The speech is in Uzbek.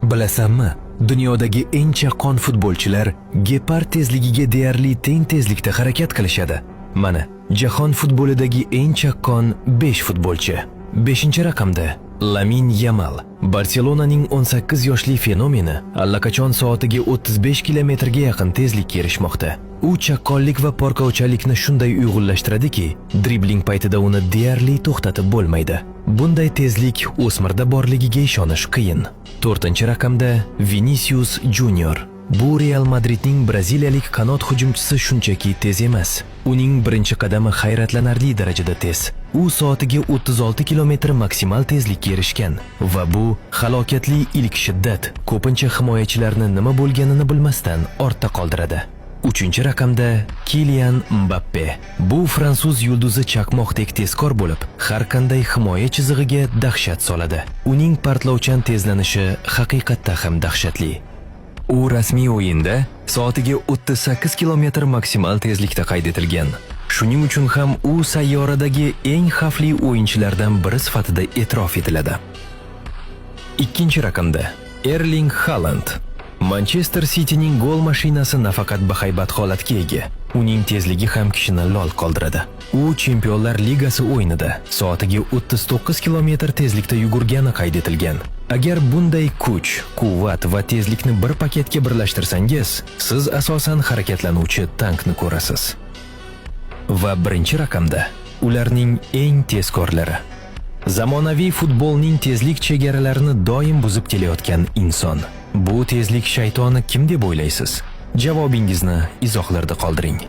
Bilasanmi, dunyodagi eng chaqqon futbolchilar gepard tezligiga deyarli teng tezlikda harakat qilishadi. Mana, jahon futbolidagi eng chaqqon 5 futbolchi. 5-raqamda Lamine Yamal, Barselonaning 18 yoshli fenomeni, allaqachon soatiga 35 kilometrga yaqin tezlikka erishmoqda. U chaqqonlik va porkovchalikni shunday uyg'unlashtiradiki, dribling paytida uni deyarli to'xtatib bo'lmaydi. Bunday tezlik o'smirda borligiga ishonish qiyin. 4-raqamda Vinicius Junior. Bu Real Madridning braziliyalik qanot hujumchisi shunchaki tez emas. Uning birinchi qadami hayratlanarli darajada tez. U soatiga 36 kilometr maksimal tezlikka erishgan va bu halokatli ilk shiddat ko'pincha himoyachilarni nima bo'lganini bilmasdan ortda qoldiradi. 3-raqamda Kylian Mbappe. Bu fransuz yulduzi chaqmoqdek tezkor bo'lib, har qanday himoya chizig'iga dahshat soladi. Uning portlovchan tezlanishi haqiqatda ham dahshatli. U rasmiy o'yinda soatiga 38 kilometr maksimal tezlikda qayd etilgan. Shuning uchun ham u sayyoradagi eng xavfli o'yinchilardan biri sifatida e'tirof etiladi. 2-raqamda Erling Haaland. Manchester Cityning gol mashinasi nafaqat bahaybat holatga ega, uning tezligi ham kishini lol qoldiradi. U Chempionlar Ligasi o'yinida soatiga 39 kilometr tezlikda yugurgani qayd etilgan. Agar bunday kuch, quvvat va tezlikni bir paketga birlashtirsangiz, siz asosan harakatlanuvchi tankni ko'rasiz. Va 1-raqamda ularning eng tezkorlari. Zamonaviy futbolning tezlik chegaralarini doim buzib kelayotgan inson. Bu tezlik shaytoni kim deb o'ylaysiz? Javobingizni izohlarda qoldiring.